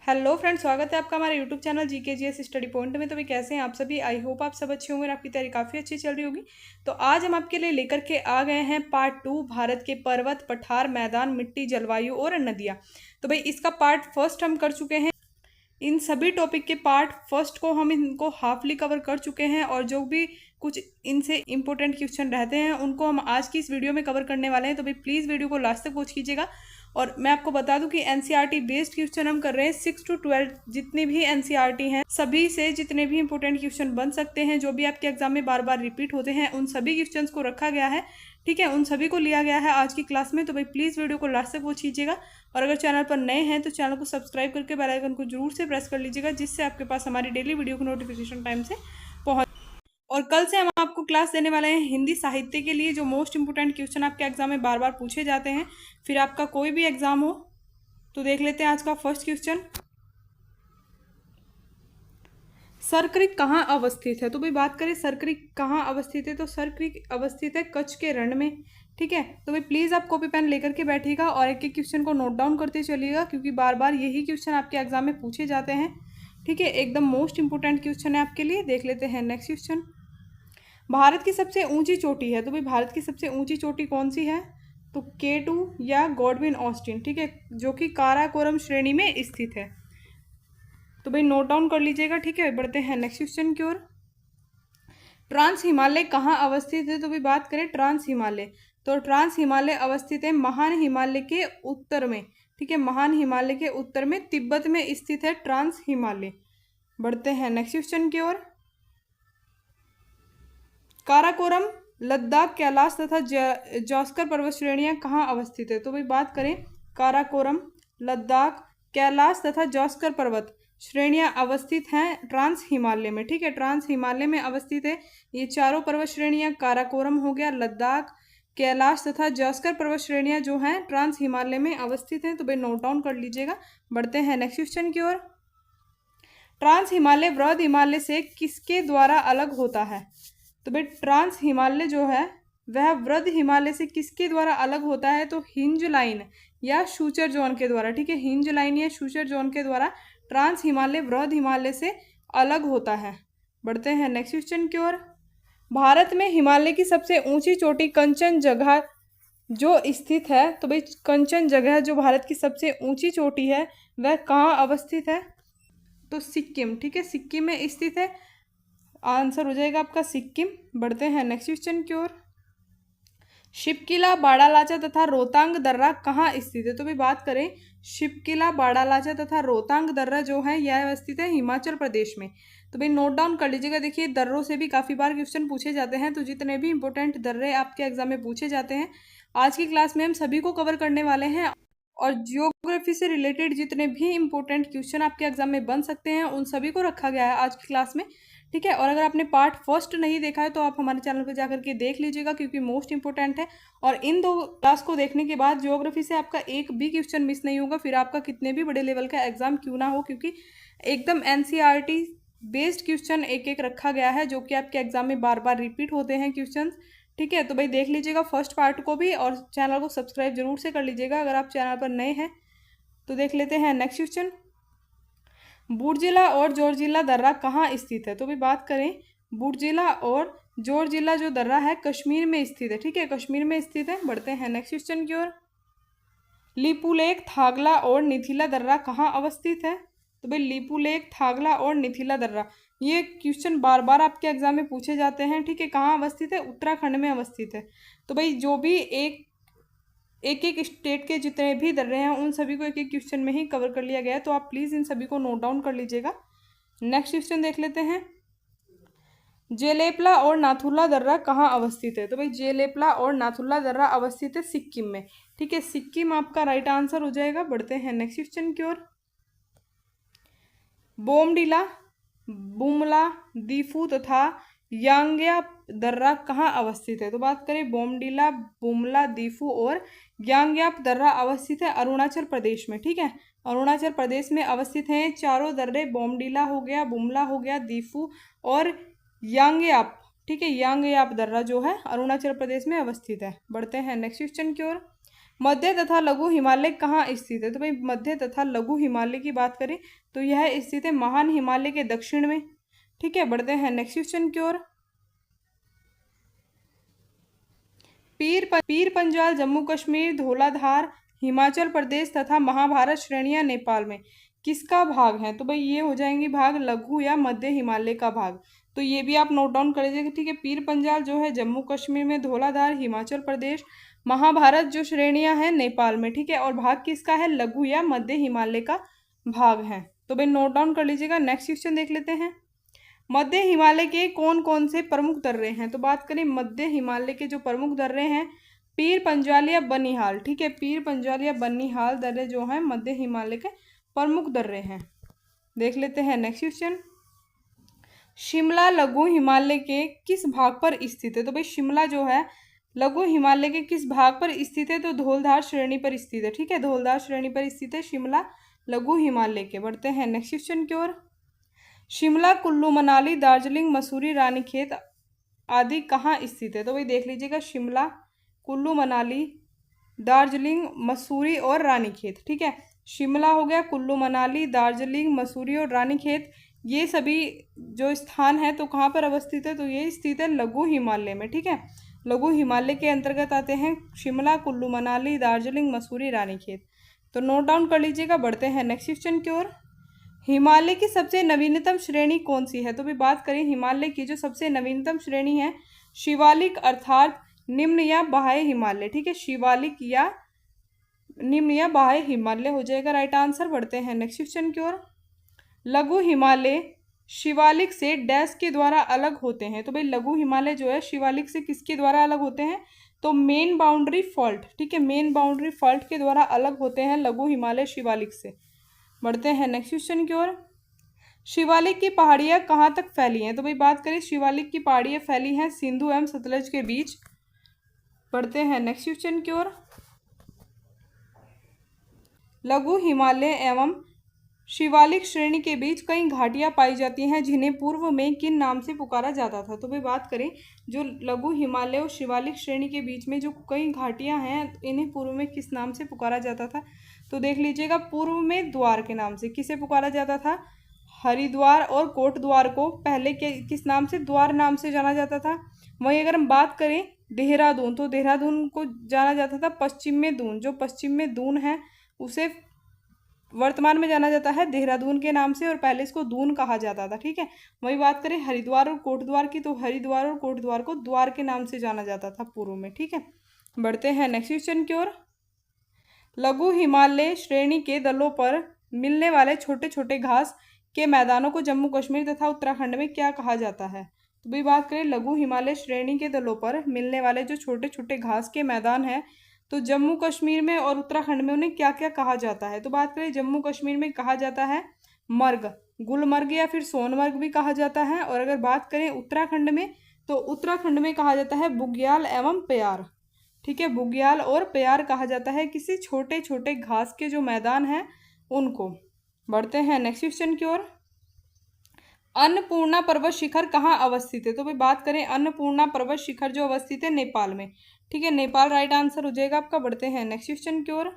Hello friends, स्वागत है आपका हमारे YouTube channel GKGS study point में। तो भाई कैसे हैं आप सभी? आई होप आप सब अच्छे होंगे और आपकी तैयारी काफ़ी अच्छी चल रही होगी। तो आज हम आपके लिए लेकर के आ गए हैं पार्ट 2, भारत के पर्वत, पठार, मैदान, मिट्टी, जलवायु और नदियाँ। तो भाई इसका पार्ट फर्स्ट हम कर चुके हैं। इन सभी टॉपिक के पार्ट फर्स्ट को हम इनको हाफली कवर कर चुके हैं और जो भी कुछ इनसे इंपॉर्टेंट क्वेश्चन रहते हैं उनको हम आज की इस वीडियो में कवर करने वाले हैं। तो भाई प्लीज़ वीडियो को लास्ट तक वॉच कीजिएगा। और मैं आपको बता दूं कि NCERT बेस्ड क्वेश्चन हम कर रहे हैं। 6 to 12 जितने भी NCERT हैं सभी से जितने भी इंपॉर्टेंट क्वेश्चन बन सकते हैं, जो भी आपके एग्जाम में बार बार रिपीट होते हैं, उन सभी क्वेश्चन को रखा गया है। ठीक है, उन सभी को लिया गया है आज की क्लास में। तो भाई प्लीज़ वीडियो को लास्ट तक वॉच कीजिएगा। और अगर चैनल पर नए हैं तो चैनल को सब्सक्राइब करके बेल आइकन को जरूर से प्रेस कर लीजिएगा, जिससे आपके पास हमारी डेली वीडियो की नोटिफिकेशन टाइम से पहुंच। और कल से हम आपको क्लास देने वाले हैं हिंदी साहित्य के लिए, जो मोस्ट इंपोर्टेंट क्वेश्चन आपके एग्जाम में बार बार पूछे जाते हैं। फिर आपका कोई भी एग्जाम हो तो देख लेते हैं आज का फर्स्ट क्वेश्चन। सरक्रीक कहाँ अवस्थित है? तो भाई बात करें सरक्रीक कहाँ अवस्थित है, तो सरक्रीक अवस्थित है कच्छ के रण में। ठीक है, तो भाई प्लीज़ आप कॉपी पेन लेकर के बैठिएगा और एक एक क्वेश्चन को नोट डाउन करते चलिएगा, क्योंकि बार बार यही क्वेश्चन आपके एग्जाम में पूछे जाते हैं। ठीक है, एकदम मोस्ट इंपोर्टेंट क्वेश्चन है आपके लिए। देख लेते हैं नेक्स्ट क्वेश्चन। भारत की सबसे ऊंची चोटी है, तो भाई भारत की सबसे ऊंची चोटी कौन सी है? तो K2 या गॉडविन ऑस्टिन। ठीक है, जो कि काराकोरम श्रेणी में स्थित है। तो भाई नोट डाउन कर लीजिएगा। ठीक है, बढ़ते हैं नेक्स्ट क्वेश्चन की ओर। ट्रांस हिमालय कहाँ अवस्थित है? तो भाई बात करें ट्रांस हिमालय, तो ट्रांस हिमालय अवस्थित है महान हिमालय के उत्तर में। ठीक है, महान हिमालय के उत्तर में तिब्बत में स्थित है ट्रांस हिमालय। बढ़ते हैं नेक्स्ट क्वेश्चन की ओर। काराकोरम, लद्दाख, कैलाश तथा जॉस्कर पर्वत श्रेणियां कहाँ अवस्थित है? तो भाई बात करें काराकोरम, लद्दाख, कैलाश तथा जॉस्कर पर्वत श्रेणियां अवस्थित हैं ट्रांस हिमालय में। ठीक है, ट्रांस हिमालय में अवस्थित है ये चारों पर्वत श्रेणियां। काराकोरम हो गया, लद्दाख, कैलाश तथा जॉस्कर पर्वत श्रेणियां जो हैं ट्रांस हिमालय में अवस्थित हैं। तो भाई नोट डाउन कर लीजिएगा। बढ़ते हैं नेक्स्ट क्वेश्चन की ओर। ट्रांस हिमालय वृहद हिमालय से किसके द्वारा अलग होता है? तो भाई ट्रांस हिमालय जो है वह वृहद हिमालय से किसके द्वारा अलग होता है? तो हिंज लाइन या शूचर जोन के द्वारा। ठीक है, हिंज लाइन या शूचर जोन के द्वारा ट्रांस हिमालय वृहद हिमालय से अलग होता है। बढ़ते हैं नेक्स्ट क्वेश्चन की ओर। भारत में हिमालय की सबसे ऊंची चोटी कंचनजंगा जो स्थित है, तो भाई कंचनजंगा जो भारत की सबसे ऊंची चोटी है वह कहाँ अवस्थित है? तो सिक्किम। ठीक है, सिक्किम में स्थित है। आंसर हो जाएगा आपका सिक्किम। बढ़ते हैं नेक्स्ट क्वेश्चन की ओर। शिपकिला, बाड़ालाचा तथा रोहतांग दर्रा कहाँ स्थित है? तो भाई बात करें शिपकिला, बाड़ालाचा तथा रोहतांग दर्रा जो है यह स्थित है हिमाचल प्रदेश में। तो भाई नोट डाउन कर लीजिएगा। देखिए दर्रों से भी काफ़ी बार क्वेश्चन पूछे जाते हैं, तो जितने भी इंपॉर्टेंट दर्रे आपके एग्जाम में पूछे जाते हैं आज की क्लास में हम सभी को कवर करने वाले हैं। और जियोग्राफी से रिलेटेड जितने भी इंपॉर्टेंट क्वेश्चन आपके एग्जाम में बन सकते हैं उन सभी को रखा गया है आज की क्लास में। ठीक है, और अगर आपने पार्ट फर्स्ट नहीं देखा है तो आप हमारे चैनल पर जाकर के देख लीजिएगा, क्योंकि मोस्ट इंपॉर्टेंट है। और इन दो क्लास को देखने के बाद ज्योग्राफी से आपका एक भी क्वेश्चन मिस नहीं होगा, फिर आपका कितने भी बड़े लेवल का एग्जाम क्यों ना हो, क्योंकि एकदम NCERT बेस्ड क्वेश्चन एक एक रखा गया है, जो कि आपके एग्जाम में बार बार रिपीट होते हैं क्वेश्चन। ठीक है, तो भाई देख लीजिएगा फर्स्ट पार्ट को भी, और चैनल को सब्सक्राइब जरूर से कर लीजिएगा अगर आप चैनल पर नए हैं। तो देख लेते हैं नेक्स्ट क्वेश्चन। बुर्जिला और जोरजिला दर्रा कहाँ स्थित है? तो भी बात करें बुर्जिला और जोरजिला जो दर्रा है कश्मीर में स्थित है। ठीक है, कश्मीर में स्थित है। बढ़ते हैं नेक्स्ट क्वेश्चन की ओर। लिपुलेख, थागला और निथिला दर्रा कहाँ अवस्थित है? तो भाई लिपुलेख, थागला और निथिला दर्रा ये क्वेश्चन बार बार आपके एग्जाम में पूछे जाते हैं। ठीक है, कहाँ अवस्थित है? उत्तराखंड में अवस्थित है। तो भाई जो भी एक एक स्टेट के जितने भी दर्रे हैं उन सभी को एक एक क्वेश्चन में ही कवर कर लिया गया है, तो आप प्लीज़ इन सभी को नोट डाउन कर लीजिएगा। नेक्स्ट क्वेश्चन देख लेते हैं। जेलेपला और नाथुला दर्रा कहाँ अवस्थित है? तो भाई जेलेपला और नाथुला दर्रा अवस्थित है सिक्किम में। ठीक है, सिक्किम आपका राइट आंसर हो जाएगा। बढ़ते हैं नेक्स्ट क्वेश्चन की ओर। बोमडिला, बुमला, दीफू तथा यांग्या दर्रा कहाँ अवस्थित है? तो बात करें बोमडिला, बुमला, दीफू और यांग्याप दर्रा अवस्थित है अरुणाचल प्रदेश में। ठीक है, अरुणाचल प्रदेश में अवस्थित हैं चारों दर्रे। बोमडिला हो गया, बुमला हो गया, दीफू और यांग्याप। ठीक है, यांग्याप दर्रा जो है अरुणाचल प्रदेश में अवस्थित है। बढ़ते हैं नेक्स्ट क्वेश्चन की ओर। मध्य तथा लघु हिमालय कहाँ स्थित है? तो भाई मध्य तथा लघु हिमालय की बात करें तो यह स्थित है महान हिमालय के दक्षिण में। ठीक है, बढ़ते हैं नेक्स्ट क्वेश्चन की ओर। पीर पंजाल जम्मू कश्मीर, धौलाधार हिमाचल प्रदेश तथा महाभारत श्रेणियां नेपाल में किसका भाग है? तो भाई ये हो जाएंगी भाग लघु या मध्य हिमालय का भाग। तो ये भी आप नोट डाउन कर लीजिएगा। ठीक है, पीर पंजाल जो है जम्मू कश्मीर में, धौलाधार हिमाचल प्रदेश, महाभारत जो श्रेणियां हैं नेपाल में। ठीक है, और भाग किसका है? लघु या मध्य हिमालय का भाग है। तो भाई नोट डाउन कर लीजिएगा। नेक्स्ट क्वेश्चन देख लेते हैं। मध्य हिमालय के कौन कौन से प्रमुख दर्रे हैं? तो बात करें मध्य हिमालय के जो प्रमुख दर्रे हैं, पीर पंजाल या बनिहाल। ठीक है, पीर पंजाल या बनिहाल दर्रे जो हैं मध्य हिमालय के प्रमुख दर्रे हैं। देख लेते हैं नेक्स्ट क्वेश्चन। शिमला लघु हिमालय के किस भाग पर स्थित है? तो भाई शिमला जो है लघु हिमालय के किस भाग पर स्थित है? तो धौलधार श्रेणी पर स्थित है। ठीक है, धौलधार श्रेणी पर स्थित है शिमला लघु हिमालय के। बढ़ते हैं नेक्स्ट क्वेश्चन की ओर। शिमला, कुल्लू मनाली, दार्जिलिंग, मसूरी, रानीखेत आदि कहाँ स्थित है? तो भाई देख लीजिएगा, शिमला, कुल्लू मनाली, दार्जिलिंग, मसूरी और रानीखेत। ठीक है, शिमला हो गया, कुल्लू मनाली, दार्जिलिंग, मसूरी और रानीखेत, ये सभी जो स्थान है तो कहाँ पर अवस्थित है? तो ये स्थित है लघु हिमालय में। ठीक है, लघु हिमालय के अंतर्गत आते हैं शिमला, कुल्लू मनाली, दार्जिलिंग, मसूरी, रानीखेत। तो नोट डाउन कर लीजिएगा। बढ़ते हैं नेक्स्ट क्वेश्चन की ओर। हिमालय की सबसे नवीनतम श्रेणी कौन सी है? तो भी बात करें हिमालय की जो सबसे नवीनतम श्रेणी है, शिवालिक अर्थात निम्न या बाह्य हिमालय। ठीक है, शिवालिक या निम्न या बाह्य हिमालय हो जाएगा राइट आंसर। बढ़ते हैं नेक्स्ट क्वेश्चन की ओर। लघु हिमालय शिवालिक से डैश के द्वारा अलग होते हैं? तो भाई लघु हिमालय जो है शिवालिक से किसके द्वारा अलग होते हैं? तो मेन बाउंड्री फॉल्ट। ठीक है, मेन बाउंड्री फॉल्ट के द्वारा अलग होते हैं लघु हिमालय शिवालिक से। बढ़ते हैं नेक्स्ट क्वेश्चन की ओर। शिवालिक की पहाड़ियाँ कहाँ तक फैली हैं? तो भाई बात करें शिवालिक की पहाड़ियाँ फैली हैं सिंधु एवं सतलज के बीच। बढ़ते हैं नेक्स्ट क्वेश्चन की ओर। लघु हिमालय एवं शिवालिक श्रेणी के बीच कई घाटियां पाई जाती हैं जिन्हें पूर्व में किन नाम से पुकारा जाता था? तो भाई बात करें जो लघु हिमालय और शिवालिक श्रेणी के बीच में जो कई घाटियां हैं इन्हें पूर्व में किस नाम से पुकारा जाता था? तो देख लीजिएगा, पूर्व में द्वार के नाम से। किसे पुकारा जाता था? हरिद्वार और कोटद्वार को पहले के किस नाम से? द्वार नाम से जाना जाता था। वहीं अगर हम बात करें देहरादून, तो देहरादून को जाना जाता था पश्चिम में दून। जो पश्चिम में दून है उसे वर्तमान में जाना जाता है देहरादून के नाम से और पहले इसको दून कहा जाता था। ठीक है, वही बात करें हरिद्वार और कोटद्वार की, तो हरिद्वार और कोटद्वार को द्वार के नाम से जाना जाता था पूर्व में। ठीक है, बढ़ते हैं नेक्स्ट क्वेश्चन की ओर। लघु हिमालय श्रेणी के दलों पर मिलने वाले छोटे छोटे घास के मैदानों को जम्मू कश्मीर तथा उत्तराखंड में क्या कहा जाता है? तो भी बात करें लघु हिमालय श्रेणी के दलों पर मिलने वाले जो छोटे छोटे घास के मैदान हैं तो जम्मू कश्मीर में और उत्तराखंड में उन्हें क्या क्या कहा जाता है? तो बात करें जम्मू कश्मीर में कहा जाता है मर्ग, गुलमर्ग या फिर सोनमर्ग भी कहा जाता है। और अगर बात करें उत्तराखंड में तो उत्तराखंड में कहा जाता है बुग्याल एवं प्यार। ठीक है, बुग्याल और प्यार कहा जाता है किसी छोटे छोटे घास के जो मैदान हैं उनको। बढ़ते हैं नेक्स्ट क्वेश्चन की ओर। अन्नपूर्णा पर्वत शिखर कहाँ अवस्थित है? तो भाई बात करें अन्नपूर्णा पर्वत शिखर जो अवस्थित है नेपाल में। ठीक है, नेपाल राइट आंसर हो जाएगा आपका। बढ़ते हैं नेक्स्ट क्वेश्चन की ओर।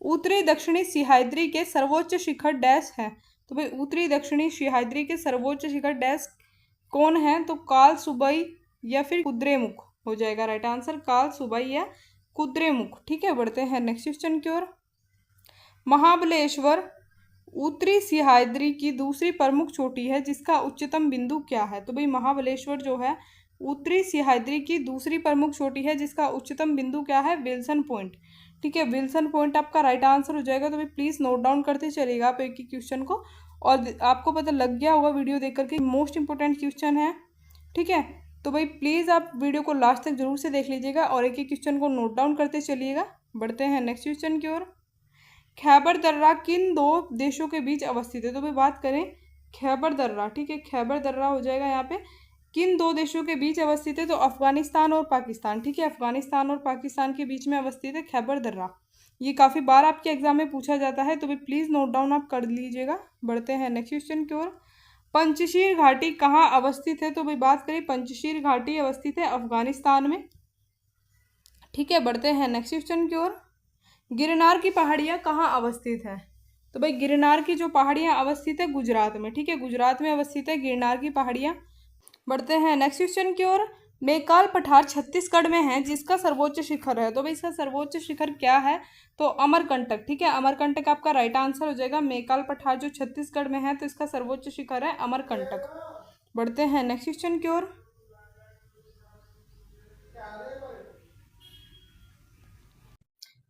उत्तरी दक्षिणी सिंहाद्री के सर्वोच्च शिखर डैश है? तो भाई उत्तरी दक्षिणी सिंहाद्री के सर्वोच्च शिखर डैश कौन है? तो काल सुबई या फिर कुद्रेमुख हो जाएगा राइट आंसर, काल सुबई या कुद्रेमुख। ठीक है, बढ़ते हैं नेक्स्ट क्वेश्चन की ओर। महाबलेश्वर उत्तरी सिंहाद्री की दूसरी प्रमुख चोटी है जिसका उच्चतम बिंदु क्या है? तो भाई महाबलेश्वर जो है उत्तरी सिंहाद्री की दूसरी प्रमुख चोटी है जिसका उच्चतम बिंदु क्या है? Wilson point. ठीक है, विल्सन पॉइंट आपका राइट आंसर हो जाएगा। तो भाई प्लीज़ नोट डाउन करते चलिएगा आप एक ही क्वेश्चन को, और आपको पता लग गया होगा वीडियो देख करके मोस्ट इंपॉर्टेंट क्वेश्चन है। ठीक है, तो भाई प्लीज़ आप वीडियो को लास्ट तक जरूर से देख लीजिएगा और एक ही क्वेश्चन को नोट डाउन करते चलिएगा। बढ़ते हैं नेक्स्ट क्वेश्चन की ओर। खैबर दर्रा किन दो देशों के बीच अवस्थित है? तो भाई बात करें खैबर दर्रा, ठीक है, खैबर दर्रा हो जाएगा यहाँ पे किन दो देशों के बीच अवस्थित है? तो अफगानिस्तान और पाकिस्तान। ठीक है, अफगानिस्तान और पाकिस्तान के बीच में अवस्थित है खैबर दर्रा। ये काफ़ी बार आपके एग्जाम में पूछा जाता है, तो भाई प्लीज़ नोट डाउन आप कर लीजिएगा। बढ़ते हैं नेक्स्ट क्वेश्चन की ओर। पंचशील घाटी कहाँ अवस्थित है? तो भाई बात करें पंचशील घाटी अवस्थित है अफगानिस्तान में। ठीक है, बढ़ते हैं नेक्स्ट क्वेश्चन की ओर। गिरनार की पहाड़ियाँ कहाँ अवस्थित है? तो भाई गिरनार की जो पहाड़ियाँ अवस्थित है गुजरात में, ठीक है, गुजरात में अवस्थित है गिरनार की पहाड़ियाँ। बढ़ते हैं नेक्स्ट क्वेश्चन की ओर। मैकाल पठार छत्तीसगढ़ में है जिसका सर्वोच्च शिखर है। तो भाई इसका सर्वोच्च शिखर क्या है? तो अमरकंटक, ठीक है, अमरकंटक आपका राइट आंसर हो जाएगा। मैकाल पठार जो छत्तीसगढ़ में है तो इसका सर्वोच्च शिखर है अमरकंटक। बढ़ते हैं नेक्स्ट क्वेश्चन की ओर।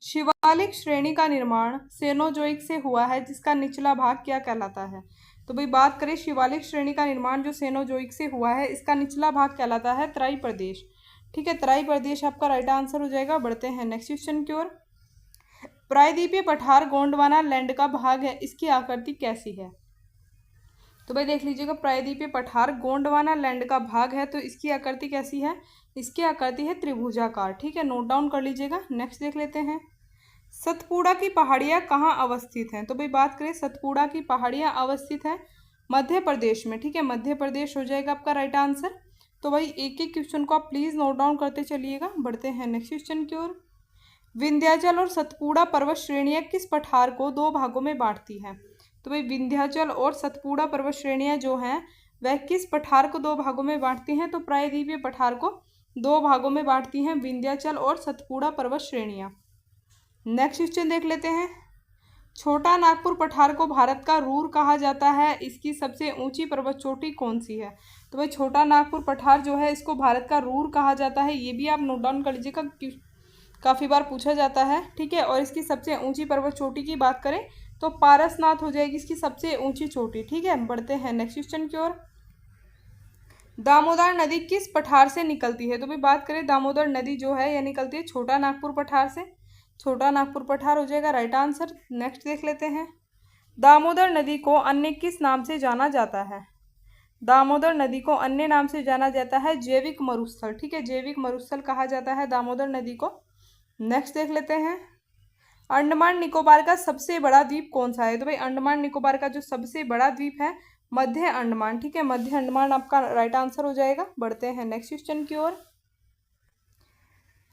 शिवालिक श्रेणी का निर्माण सेनोजोइक से हुआ है जिसका निचला भाग क्या कहलाता है? तो भाई बात करें शिवालिक श्रेणी का निर्माण जो सेनोजोइक से हुआ है इसका निचला भाग कहलाता है तराई प्रदेश, ठीक है, तराई प्रदेश आपका राइट आंसर हो जाएगा। बढ़ते हैं नेक्स्ट क्वेश्चन की ओर। प्रायद्वीपीय पठार गोंडवाना लैंड का भाग है, इसकी आकृति कैसी है? तो भाई देख लीजिएगा, प्रायद्वीपीय पठार गोंडवाना लैंड का भाग है तो इसकी आकृति कैसी है? इसकी आकृति है त्रिभुजाकार, ठीक है, नोट डाउन कर लीजिएगा। नेक्स्ट देख लेते हैं। सतपुड़ा की पहाड़ियाँ कहाँ अवस्थित हैं? तो भाई बात करें सतपुड़ा की पहाड़ियाँ अवस्थित हैं मध्य प्रदेश में, ठीक है, मध्य प्रदेश हो जाएगा आपका राइट आंसर। तो भाई एक एक क्वेश्चन को आप प्लीज़ नोट डाउन करते चलिएगा। बढ़ते हैं नेक्स्ट क्वेश्चन की ओर। विंध्याचल और सतपुड़ा पर्वत श्रेणियाँ किस पठार को दो भागों में बांटती हैं? तो भाई विंध्याचल और सतपुड़ा पर्वत श्रेणियाँ जो हैं वह किस पठार को दो भागों में बांटती हैं? तो प्रायद्वीपीय पठार को दो भागों में बांटती हैं विंध्याचल और सतपुड़ा पर्वत श्रेणियाँ। नेक्स्ट क्वेश्चन देख लेते हैं। छोटा नागपुर पठार को भारत का रूर कहा जाता है, इसकी सबसे ऊंची पर्वत चोटी कौन सी है? तो भाई छोटा नागपुर पठार जो है इसको भारत का रूर कहा जाता है, ये भी आप नोट डाउन कर लीजिएगा, काफ़ी बार पूछा जाता है, ठीक है। और इसकी सबसे ऊंची पर्वत चोटी की बात करें तो पारसनाथ हो जाएगी इसकी सबसे ऊंची चोटी, ठीक है। बढ़ते हैं नेक्स्ट क्वेश्चन की ओर। दामोदर नदी किस पठार से निकलती है? तो भाई बात करें दामोदर नदी जो है यह निकलती है छोटा नागपुर पठार से, छोटा नागपुर पठार हो जाएगा राइट आंसर। नेक्स्ट देख लेते हैं। दामोदर नदी को अन्य किस नाम से जाना जाता है? दामोदर नदी को अन्य नाम से जाना जाता है जैविक मरुस्थल, ठीक है, जैविक मरुस्थल कहा जाता है दामोदर नदी को। नेक्स्ट देख लेते हैं। अंडमान निकोबार का सबसे बड़ा द्वीप कौन सा है? तो भाई अंडमान निकोबार का जो सबसे बड़ा द्वीप है मध्य अंडमान, ठीक है, मध्य अंडमान आपका राइट आंसर हो जाएगा। बढ़ते हैं नेक्स्ट क्वेश्चन की ओर।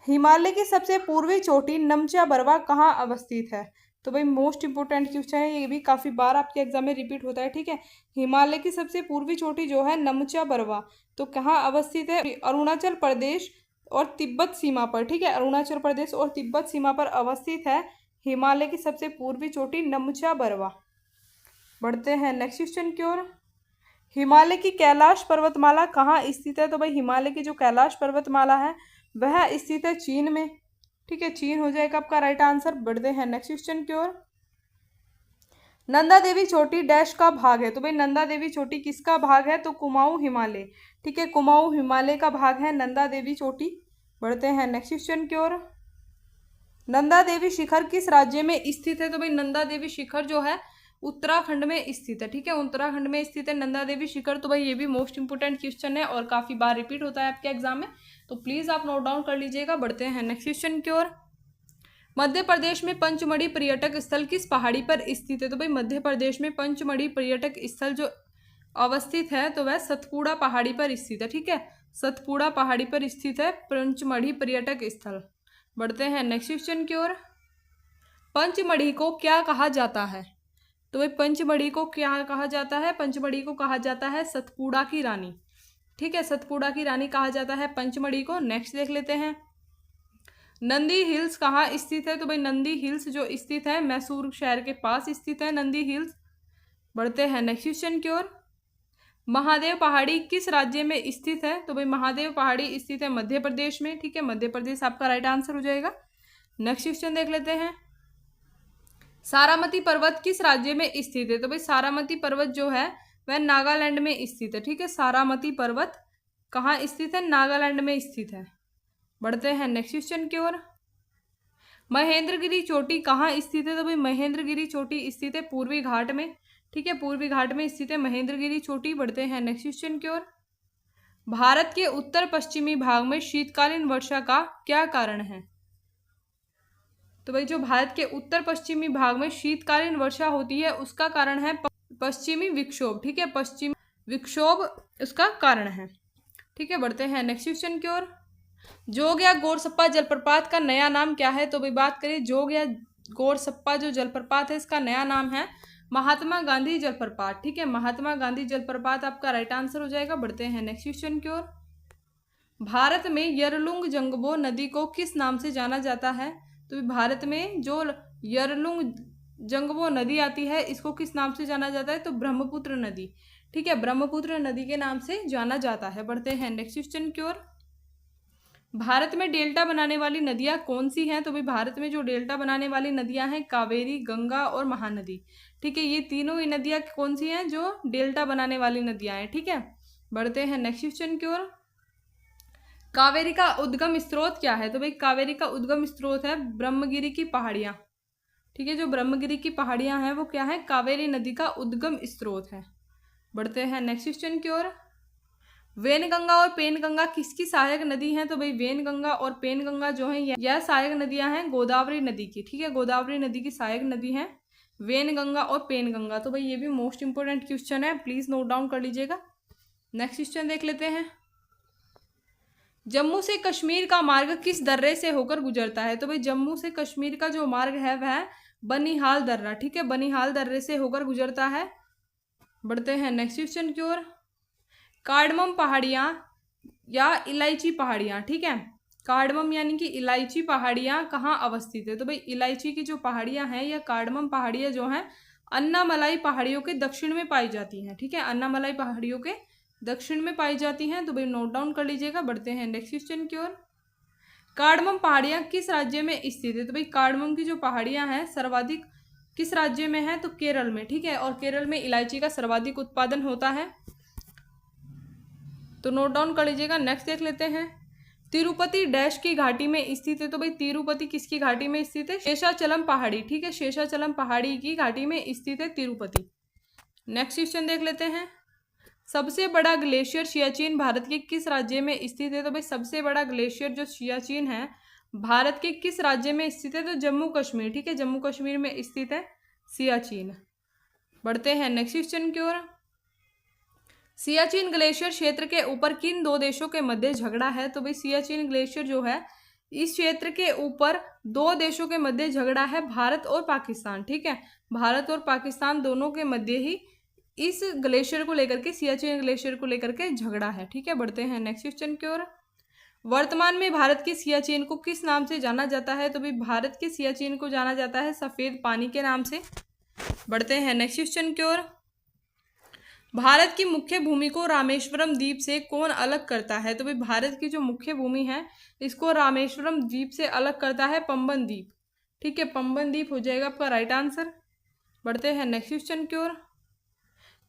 हिमालय की सबसे पूर्वी चोटी नमचा बरवा कहाँ अवस्थित है? तो भाई मोस्ट इंपोर्टेंट क्वेश्चन है, ये भी काफ़ी बार आपके एग्जाम में रिपीट होता है, ठीक है। हिमालय की सबसे पूर्वी चोटी जो है नमचा बरवा तो कहाँ अवस्थित है? अरुणाचल प्रदेश और तिब्बत सीमा पर, ठीक है, अरुणाचल प्रदेश और तिब्बत सीमा पर अवस्थित है हिमालय की सबसे पूर्वी चोटी नमचा बरवा। बढ़ते हैं नेक्स्ट क्वेश्चन की ओर। हिमालय की कैलाश पर्वतमाला कहाँ स्थित है? तो भाई हिमालय की जो कैलाश पर्वतमाला है वह स्थित है चीन में, ठीक है, चीन हो जाएगा आपका राइट आंसर। बढ़ते हैं नेक्स्ट क्वेश्चन की ओर। नंदा देवी चोटी डैश का भाग है? तो भाई नंदा देवी चोटी किसका भाग है? तो कुमाऊं हिमालय, ठीक है, कुमाऊं हिमालय का भाग है नंदा देवी चोटी। बढ़ते हैं नेक्स्ट क्वेश्चन की ओर। नंदा देवी शिखर किस राज्य में स्थित है? तो भाई नंदा देवी शिखर जो है उत्तराखंड में स्थित है, ठीक है, उत्तराखंड में स्थित है नंदा देवी शिखर। तो भाई ये भी मोस्ट इंपोर्टेंट क्वेश्चन है और काफ़ी बार रिपीट होता है आपके एग्जाम में, तो प्लीज़ आप नोट डाउन कर लीजिएगा। बढ़ते हैं नेक्स्ट क्वेश्चन की ओर। मध्य प्रदेश में पंचमढ़ी पर्यटक स्थल किस पहाड़ी पर स्थित है? तो भाई मध्य प्रदेश में पंचमढ़ी पर्यटक स्थल जो अवस्थित है तो वह सतपुड़ा पहाड़ी पर स्थित है, ठीक है, सतपुड़ा पहाड़ी पर स्थित है पंचमढ़ी पर्यटक स्थल। बढ़ते हैं नेक्स्ट क्वेश्चन की ओर। पंचमढ़ी को क्या कहा जाता है? तो भाई पंचमढ़ी को क्या कहा जाता है? पंचमढ़ी को कहा जाता है सतपुड़ा की रानी, ठीक है, सतपुड़ा की रानी कहा जाता है पंचमढ़ी को। नेक्स्ट देख लेते हैं। नंदी हिल्स कहाँ स्थित है? तो भाई नंदी हिल्स जो स्थित है मैसूर शहर के पास स्थित है नंदी हिल्स। बढ़ते हैं नेक्स्ट क्वेश्चन की ओर। महादेव पहाड़ी किस राज्य में स्थित है? तो भाई महादेव पहाड़ी स्थित है मध्य प्रदेश में, ठीक है, मध्य प्रदेश आपका राइट आंसर हो जाएगा। नेक्स्ट क्वेश्चन देख लेते हैं। सारामती पर्वत किस राज्य में स्थित है? तो भाई सारामती पर्वत जो है वह नागालैंड में स्थित है, ठीक है, सारामती पर्वत कहाँ स्थित है? नागालैंड में स्थित है। बढ़ते हैं नेक्स्ट क्वेश्चन की ओर। महेंद्रगिरी चोटी कहाँ स्थित है? तो भाई महेंद्रगिरी चोटी स्थित है पूर्वी घाट में, ठीक है, पूर्वी घाट में स्थित है महेंद्रगिरी चोटी। बढ़ते हैं नेक्स्ट क्वेश्चन की ओर। भारत के उत्तर पश्चिमी भाग में शीतकालीन वर्षा का क्या कारण है? तो भाई जो भारत के उत्तर पश्चिमी भाग में शीतकालीन वर्षा होती है उसका कारण है पश्चिमी विक्षोभ, ठीक है, पश्चिमी विक्षोभ उसका कारण है, ठीक है। बढ़ते हैं नेक्स्ट क्वेश्चन की ओर। जोग या गोरसप्पा जलप्रपात का नया नाम क्या है? तो भाई बात करें जोग या गोरसप्पा जो जलप्रपात है इसका नया नाम है महात्मा गांधी जलप्रपात। ठीक है, महात्मा गांधी जलप्रपात आपका राइट आंसर हो जाएगा। बढ़ते हैं नेक्स्ट क्वेश्चन की ओर। भारत में यरलुंग जंगबो नदी को किस नाम से जाना जाता है? तो भारत में जो यरलुंग जंगबो नदी आती है इसको किस नाम से जाना जाता है? तो ब्रह्मपुत्र नदी। ठीक है, ब्रह्मपुत्र नदी के नाम से जाना जाता है। बढ़ते हैं नेक्स्ट क्वेश्चन की ओर। भारत में डेल्टा बनाने वाली नदियां कौन सी हैं? तो भाई भारत में जो डेल्टा बनाने वाली नदियां हैं कावेरी, गंगा और महानदी। ठीक है, ये तीनों ही नदियां कौन सी हैं जो डेल्टा बनाने वाली नदियां हैं। ठीक है, बढ़ते हैं नेक्स्ट क्वेश्चन की ओर। कावेरी का उद्गम स्रोत क्या है? तो भाई कावेरी का उद्गम स्रोत है ब्रह्मगिरी की पहाड़ियां। ठीक है, जो ब्रह्मगिरी की पहाड़ियां हैं वो क्या है? कावेरी नदी का उद्गम स्रोत है। बढ़ते हैं नेक्स्ट क्वेश्चन की ओर। वेनगंगा और पेनगंगा किसकी सहायक नदी हैं? तो भाई वेनगंगा और पेनगंगा जो है यह सहायक नदियां हैं गोदावरी नदी की। ठीक है, गोदावरी नदी की सहायक नदी है वेनगंगा और पेनगंगा। तो भाई ये भी मोस्ट इंपोर्टेंट क्वेश्चन है, प्लीज नोट डाउन कर लीजिएगा। नेक्स्ट क्वेश्चन देख लेते हैं। जम्मू से कश्मीर का मार्ग किस दर्रे से होकर गुजरता है? तो भाई जम्मू से कश्मीर का जो मार्ग है वह बनिहाल दर्रा। ठीक है, बनिहाल दर्रे से होकर गुजरता है। बढ़ते हैं नेक्स्ट क्वेश्चन की ओर। कार्डमम पहाड़ियाँ या इलायची पहाड़ियाँ। ठीक है, कार्डमम यानी कि इलायची पहाड़ियाँ कहाँ अवस्थित है? तो भाई इलायची की जो पहाड़ियाँ हैं या कार्डमम पहाड़ियाँ जो हैं अन्नामलाई पहाड़ियों के दक्षिण में पाई जाती हैं। ठीक है, अन्नामलाई पहाड़ियों के दक्षिण में पाई जाती हैं, तो भाई नोट डाउन कर लीजिएगा। बढ़ते हैं नेक्स्ट क्वेश्चन की ओर। कार्डमम पहाड़ियाँ किस राज्य में स्थित है? तो भाई कार्डमम की जो पहाड़ियाँ हैं सर्वाधिक किस राज्य में है? तो केरल में। ठीक है, और केरल में इलायची का सर्वाधिक उत्पादन होता है, तो नोट डाउन कर लीजिएगा। नेक्स्ट देख लेते हैं। तिरुपति डैश की घाटी में स्थित है? तो भाई तिरुपति किसकी घाटी में स्थित है? शेषाचलम पहाड़ी। ठीक है, शेषाचलम पहाड़ी की घाटी में स्थित है तिरुपति। नेक्स्ट क्वेश्चन देख लेते हैं। सबसे बड़ा ग्लेशियर सियाचिन भारत के किस राज्य में स्थित है? तो भाई सबसे बड़ा ग्लेशियर जो सियाचिन है भारत के किस राज्य में स्थित है? तो जम्मू कश्मीर। ठीक है, जम्मू कश्मीर में स्थित है सियाचिन। बढ़ते हैं नेक्स्ट क्वेश्चन की ओर। सियाचिन ग्लेशियर क्षेत्र के ऊपर किन दो देशों के मध्य झगड़ा है? तो भाई सियाचिन ग्लेशियर जो है इस क्षेत्र के ऊपर दो देशों के मध्य झगड़ा है, भारत और पाकिस्तान। ठीक है, भारत और पाकिस्तान दोनों के मध्य ही इस ग्लेशियर को लेकर के, सियाचिन ग्लेशियर को लेकर के झगड़ा है। ठीक है, बढ़ते हैं नेक्स्ट क्वेश्चन की ओर। वर्तमान में भारत की सियाचिन को किस नाम से जाना जाता है? तो भाई भारत के सियाचिन को जाना जाता है सफेद पानी के नाम से। बढ़ते हैं नेक्स्ट क्वेश्चन की ओर। भारत की मुख्य भूमि को रामेश्वरम द्वीप से कौन अलग करता है? तो भाई भारत की जो मुख्य भूमि है इसको रामेश्वरम द्वीप से अलग करता है पंबन द्वीप। ठीक है, पंबन द्वीप हो जाएगा आपका राइट आंसर। बढ़ते हैं नेक्स्ट क्वेश्चन की ओर।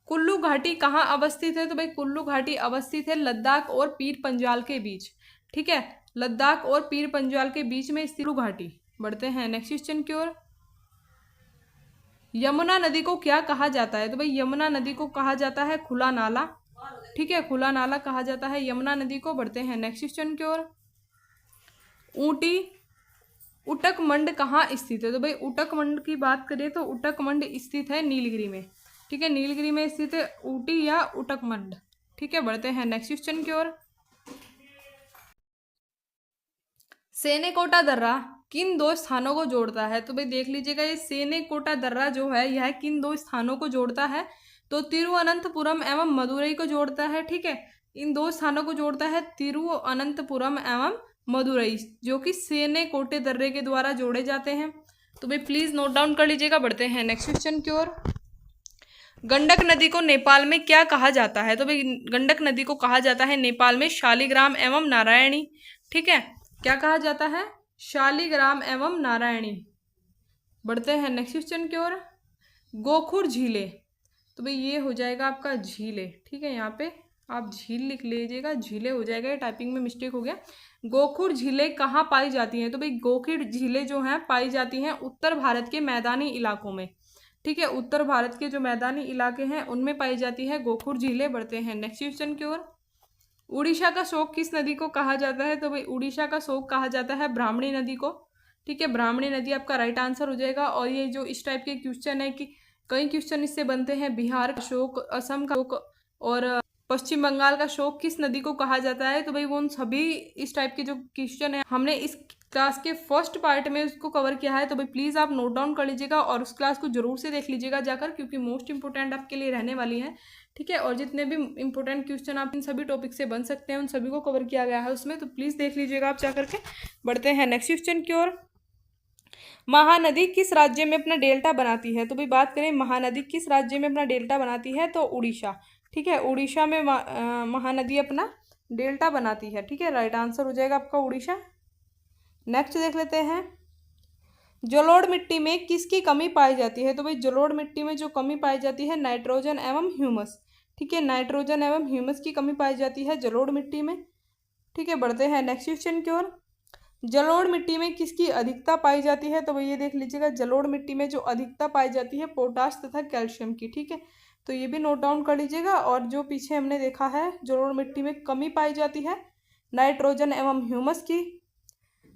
कुल्लू घाटी कहाँ अवस्थित है? तो भाई कुल्लू घाटी अवस्थित है लद्दाख और पीर पंजाल के बीच। ठीक है, लद्दाख और पीर पंजाल के बीच में स्थित कुल्लू घाटी। बढ़ते हैं नेक्स्ट क्वेश्चन की ओर। यमुना नदी को क्या कहा जाता है? तो भाई यमुना नदी को कहा जाता है खुला नाला। ठीक है, खुला नाला कहा जाता है यमुना नदी को। बढ़ते हैं नेक्स्ट क्वेश्चन की ओर। ऊटी उटकमंड कहाँ स्थित है? तो भाई उटकमंड की बात करें तो उटकमंड स्थित है नीलगिरी में। ठीक है, नीलगिरी में स्थित है ऊटी या उटकमंड। ठीक है, बढ़ते हैं नेक्स्ट क्वेश्चन की ओर। सेनेकोटा दर्रा किन दो स्थानों को जोड़ता है? तो भाई देख लीजिएगा, ये सेनेकोटा दर्रा जो है यह किन दो स्थानों को जोड़ता है? तो तिरुवनंतपुरम एवं मदुरई को जोड़ता है। ठीक है, इन दो स्थानों को जोड़ता है तिरुवनंतपुरम एवं मदुरई, जो कि सेनेकोटे दर्रे के द्वारा जोड़े जाते हैं। तो भाई प्लीज नोट डाउन कर लीजिएगा। बढ़ते हैं नेक्स्ट क्वेश्चन की ओर। गंडक नदी को नेपाल में क्या कहा जाता है? तो भाई गंडक नदी को कहा जाता है नेपाल में शालिग्राम एवं नारायणी। ठीक है, क्या कहा जाता है? शालिग्राम एवं नारायणी। बढ़ते हैं नेक्स्ट क्वेश्चन की ओर। गोखुर झीले, तो भाई ये हो जाएगा आपका झीले। ठीक है, यहाँ पे आप झील लिख लीजिएगा, झीले हो जाएगा, ये टाइपिंग में मिस्टेक हो गया। गोखुर झीलें कहाँ पाई जाती हैं? तो भाई गोखुर झीलें जो हैं पाई जाती हैं उत्तर भारत के मैदानी इलाकों में। ठीक है, उत्तर भारत के जो मैदानी इलाके हैं उनमें पाई जाती है गोखुर झीलें। बढ़ते हैं नेक्स्ट क्वेश्चन की ओर। उड़ीसा का शोक किस नदी को कहा जाता है? तो भाई उड़ीसा का शोक कहा जाता है ब्राह्मणी नदी को। ठीक है, ब्राह्मणी नदी आपका राइट आंसर हो जाएगा। और ये जो इस टाइप के क्वेश्चन है कि कई क्वेश्चन इससे बनते हैं, बिहार का शोक, असम का शोक और पश्चिम बंगाल का शोक किस नदी को कहा जाता है? तो भाई वो उन सभी इस टाइप के जो क्वेश्चन है हमने इस क्लास के फर्स्ट पार्ट में उसको कवर किया है, तो भाई प्लीज़ आप नोट डाउन कर लीजिएगा और उस क्लास को जरूर से देख लीजिएगा जाकर, क्योंकि मोस्ट इंपॉर्टेंट आपके लिए रहने वाली है। ठीक है, और जितने भी इंपॉर्टेंट क्वेश्चन आप इन सभी टॉपिक से बन सकते हैं उन सभी को कवर किया गया है उसमें, तो प्लीज़ देख लीजिएगा आप जाकर के। बढ़ते हैं नेक्स्ट क्वेश्चन की ओर। महानदी किस राज्य में अपना डेल्टा बनाती है? तो भाई बात करें महानदी किस राज्य में अपना डेल्टा बनाती है, तो उड़ीसा। ठीक है, उड़ीसा में महानदी अपना डेल्टा बनाती है। ठीक है, राइट आंसर हो जाएगा आपका उड़ीसा। नेक्स्ट देख लेते हैं, जलोढ़ मिट्टी में किसकी कमी पाई जाती है? तो भाई जलोढ़ मिट्टी में जो कमी पाई जाती है नाइट्रोजन एवं ह्यूमस। ठीक है, नाइट्रोजन एवं ह्यूमस की कमी पाई जाती है जलोढ़ मिट्टी में। ठीक है, बढ़ते हैं नेक्स्ट क्वेश्चन की ओर। जलोढ़ मिट्टी में किसकी अधिकता पाई जाती है? तो भाई ये देख लीजिएगा, जलोढ़ मिट्टी में जो अधिकता पाई जाती है पोटाश तथा कैल्शियम की। ठीक है, तो ये भी नोट डाउन कर लीजिएगा। और जो पीछे हमने देखा है जलोढ़ मिट्टी में कमी पाई जाती है नाइट्रोजन एवं ह्यूमस की,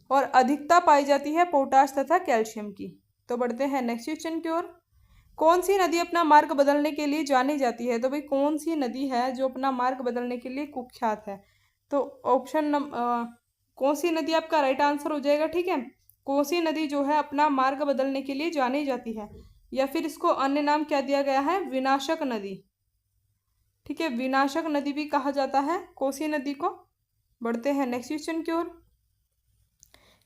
और अधिकता पाई जाती है पोटाश तथा कैल्शियम की। तो बढ़ते हैं नेक्स्ट क्वेश्चन की ओर। कौन सी नदी अपना मार्ग बदलने के लिए जानी जाती है? तो भाई कौन सी नदी है जो अपना मार्ग बदलने के लिए कुख्यात है? तो ऑप्शन कौन सी नदी आपका राइट आंसर हो जाएगा। ठीक है, कोसी नदी जो है अपना मार्ग बदलने के लिए जानी जाती है, या फिर इसको अन्य नाम क्या दिया गया है, विनाशक नदी। ठीक है, विनाशक नदी भी कहा जाता है कोसी नदी को। बढ़ते हैं नेक्स्ट क्वेश्चन की ओर।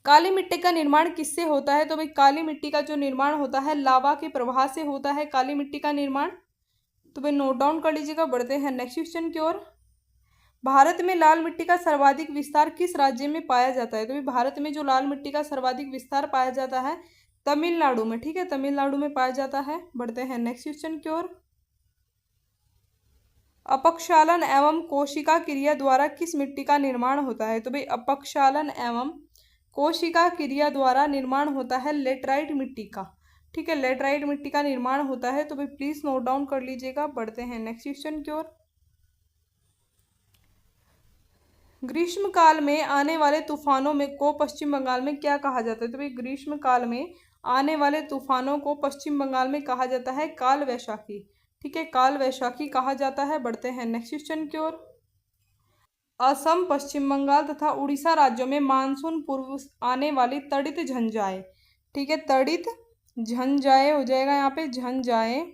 काली मिट्टी का निर्माण किससे होता है? तो भाई काली मिट्टी का जो निर्माण होता है लावा के प्रवाह से होता है काली मिट्टी का निर्माण। तो भाई नोट डाउन कर लीजिएगा। बढ़ते हैं नेक्स्ट क्वेश्चन की ओर। भारत में लाल मिट्टी का सर्वाधिक विस्तार किस राज्य में पाया जाता है? तो भाई भारत में जो लाल मिट्टी का सर्वाधिक विस्तार पाया जाता है तमिलनाडु में। ठीक है, तमिलनाडु में पाया जाता है। बढ़ते हैं नेक्स्ट क्वेश्चन की ओर। अपक्षालन एवं कोशिका क्रिया द्वारा किस मिट्टी का निर्माण होता है? तो भाई अपक्षालन एवं कोशिका क्रिया द्वारा निर्माण होता है लेटराइट मिट्टी का। ठीक है, लेटराइट मिट्टी का निर्माण होता है। तो भाई प्लीज नोट डाउन कर लीजिएगा। बढ़ते हैं नेक्स्ट क्वेश्चन की ओर। ग्रीष्म काल में आने वाले तूफानों में को पश्चिम बंगाल में क्या कहा जाता है? तो भाई ग्रीष्म काल में आने वाले तूफानों को पश्चिम बंगाल में कहा जाता है काल वैशाखी। ठीक है, काल वैशाखी कहा जाता है। बढ़ते हैं नेक्स्ट क्वेश्चन की ओर। असम, पश्चिम बंगाल तथा उड़ीसा राज्यों में मानसून पूर्व आने वाली तड़ित झंझाएं। ठीक है, तड़ित झंझाएं हो जाएगा यहाँ पे, झंझाएं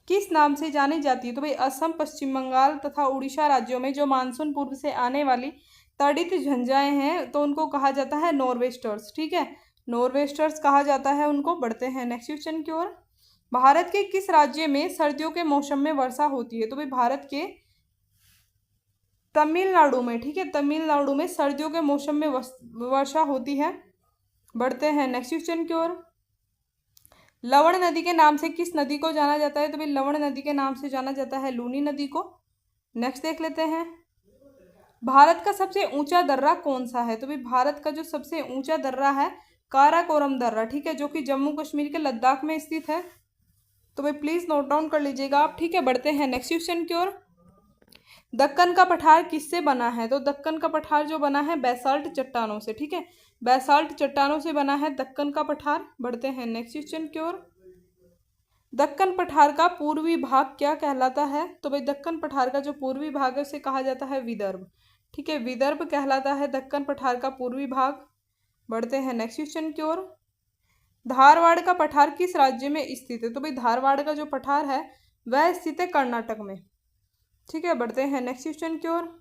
किस नाम से जानी जाती है? तो भाई असम, पश्चिम बंगाल तथा उड़ीसा राज्यों में जो मानसून पूर्व से आने वाली तड़ित झंझाएं हैं तो उनको कहा जाता है नॉर्वेस्टर्स। ठीक है, नॉर्वेस्टर्स कहा जाता है उनको। बढ़ते हैं नेक्स्ट क्वेश्चन की ओर। भारत के किस राज्य में सर्दियों के मौसम में वर्षा होती है? तो भाई भारत के तमिलनाडु में। ठीक है, तमिलनाडु में सर्दियों के मौसम में वर्षा होती है। बढ़ते हैं नेक्स्ट क्वेश्चन की ओर। लवण नदी के नाम से किस नदी को जाना जाता है? तो भाई लवण नदी के नाम से जाना जाता है लूनी नदी को। नेक्स्ट देख लेते हैं, भारत का सबसे ऊंचा दर्रा कौन सा है? तो भाई भारत का जो सबसे ऊंचा दर्रा है काराकोरम दर्रा। ठीक है, जो कि जम्मू कश्मीर के लद्दाख में स्थित है। तो भाई प्लीज नोट डाउन कर लीजिएगा आप। ठीक है, बढ़ते हैं नेक्स्ट क्वेश्चन की ओर। दक्कन का पठार किससे बना है? तो दक्कन का पठार जो बना है बेसाल्ट चट्टानों से। ठीक है, बेसाल्ट चट्टानों से बना है दक्कन का पठार। बढ़ते हैं नेक्स्ट क्वेश्चन की ओर। दक्कन पठार का पूर्वी भाग क्या कहलाता है? तो भाई दक्कन पठार का जो पूर्वी भाग है उसे कहा जाता है विदर्भ। ठीक है, विदर्भ कहलाता है दक्कन पठार का पूर्वी भाग। बढ़ते हैं नेक्स्ट क्वेश्चन की ओर। धारवाड़ का पठार किस राज्य में स्थित है? तो भाई धारवाड़ का जो पठार है वह स्थित है कर्नाटक में। ठीक है, बढ़ते हैं नेक्स्ट क्वेश्चन की ओर।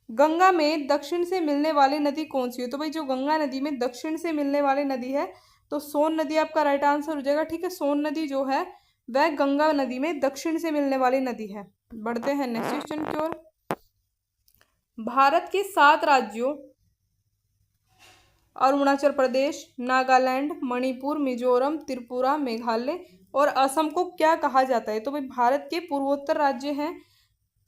गंगा में दक्षिण से मिलने वाली नदी कौन सी है? तो भाई जो गंगा नदी में दक्षिण से मिलने वाली नदी है तो सोन नदी आपका राइट आंसर हो जाएगा। ठीक है, सोन नदी जो है वह गंगा नदी में दक्षिण से मिलने वाली नदी है। बढ़ते हैं नेक्स्ट क्वेश्चन की ओर। भारत के 7 राज्यों अरुणाचल प्रदेश, नागालैंड, मणिपुर, मिजोरम, त्रिपुरा, मेघालय और असम को क्या कहा जाता है? तो भाई भारत के पूर्वोत्तर राज्य हैं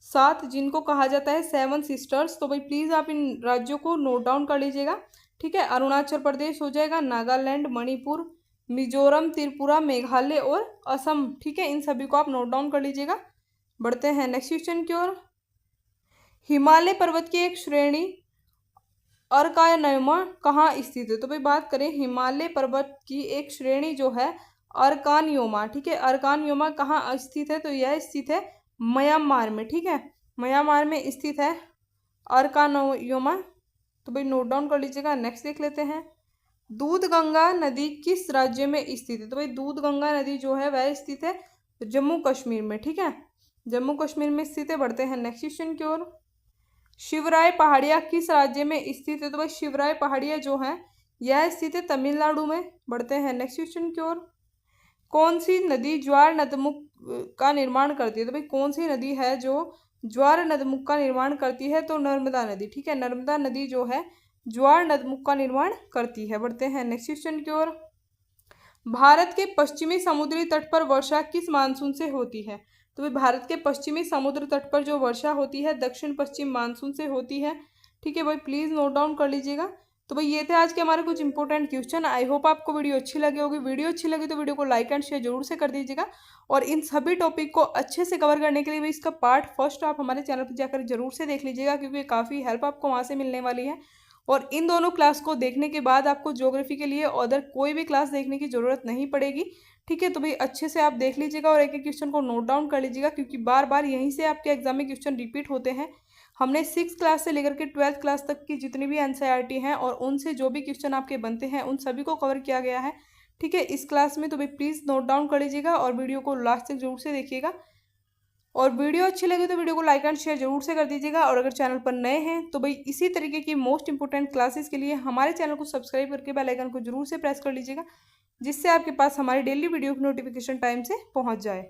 7 जिनको कहा जाता है 7 सिस्टर्स। तो भाई प्लीज़ आप इन राज्यों को नोट डाउन कर लीजिएगा। ठीक है, अरुणाचल प्रदेश हो जाएगा, नागालैंड, मणिपुर, मिजोरम, त्रिपुरा, मेघालय और असम। ठीक है, इन सभी को आप नोट डाउन कर लीजिएगा। बढ़ते हैं नेक्स्ट क्वेश्चन की ओर। हिमालय पर्वत की एक श्रेणी अर्कान्युमा कहाँ स्थित है? तो भाई बात करें हिमालय पर्वत की एक श्रेणी जो है अर्कान्युमा। ठीक है, अर्कान्युमा कहाँ स्थित है? तो यह स्थित है म्यांमार में। ठीक है, म्यांमार में स्थित है अर्कान्युमा। तो भाई नोट डाउन कर लीजिएगा। नेक्स्ट देख लेते हैं, दूधगंगा नदी किस राज्य में स्थित है? तो भाई दूधगंगा नदी जो है वह स्थित है जम्मू कश्मीर में, ठीक है, जम्मू कश्मीर में स्थित है। बढ़ते हैं नेक्स्ट क्वेश्चन की ओर, शिवराय पहाड़ियाँ किस राज्य में स्थित है? तो भाई शिवराय पहाड़ियाँ जो है यह स्थित है तमिलनाडु में। बढ़ते हैं नेक्स्ट क्वेश्चन की ओर, कौन सी नदी ज्वार नदमुख का निर्माण करती है? तो भाई कौन सी नदी है जो ज्वार नदमुख का निर्माण करती है? तो नर्मदा नदी, ठीक है, नर्मदा नदी जो है ज्वार नदमुख का निर्माण करती है। बढ़ते हैं नेक्स्ट क्वेश्चन की ओर, भारत के पश्चिमी समुद्री तट पर वर्षा किस मानसून से होती है? तो भाई भारत के पश्चिमी समुद्र तट पर जो वर्षा होती है दक्षिण पश्चिम मानसून से होती है, ठीक है भाई, प्लीज़ नोट डाउन कर लीजिएगा। तो भाई ये थे आज के हमारे कुछ इंपॉर्टेंट क्वेश्चन। आई होप आपको वीडियो अच्छी लगी होगी। वीडियो अच्छी लगी तो वीडियो को लाइक एंड शेयर जरूर से कर दीजिएगा, और इन सभी टॉपिक को अच्छे से कवर करने के लिए भी इसका पार्ट फर्स्ट आप हमारे चैनल पर जाकर जरूर से देख लीजिएगा, क्योंकि काफ़ी हेल्प आपको वहाँ से मिलने वाली है। और इन दोनों क्लास को देखने के बाद आपको ज्योग्राफी के लिए अदर कोई भी क्लास देखने की ज़रूरत नहीं पड़ेगी, ठीक है। तो भाई अच्छे से आप देख लीजिएगा और एक एक क्वेश्चन को नोट डाउन कर लीजिएगा, क्योंकि बार बार यहीं से आपके एग्जाम में क्वेश्चन रिपीट होते हैं। हमने 6th क्लास से लेकर के 12th क्लास तक की जितनी भी NCERT हैं और उनसे जो भी क्वेश्चन आपके बनते हैं उन सभी को कवर किया गया है, ठीक है, इस क्लास में। तो भाई प्लीज़ नोट डाउन कर लीजिएगा और वीडियो को लास्ट तक जरूर से देखिएगा। और वीडियो अच्छी लगी तो वीडियो को लाइक एंड शेयर जरूर से कर दीजिएगा। और अगर चैनल पर नए हैं तो भाई इसी तरीके की मोस्ट इंपोर्टेंट क्लासेस के लिए हमारे चैनल को सब्सक्राइब करके बेल आइकन को जरूर से प्रेस कर लीजिएगा, जिससे आपके पास हमारी डेली वीडियो की नोटिफिकेशन टाइम से पहुंच जाए।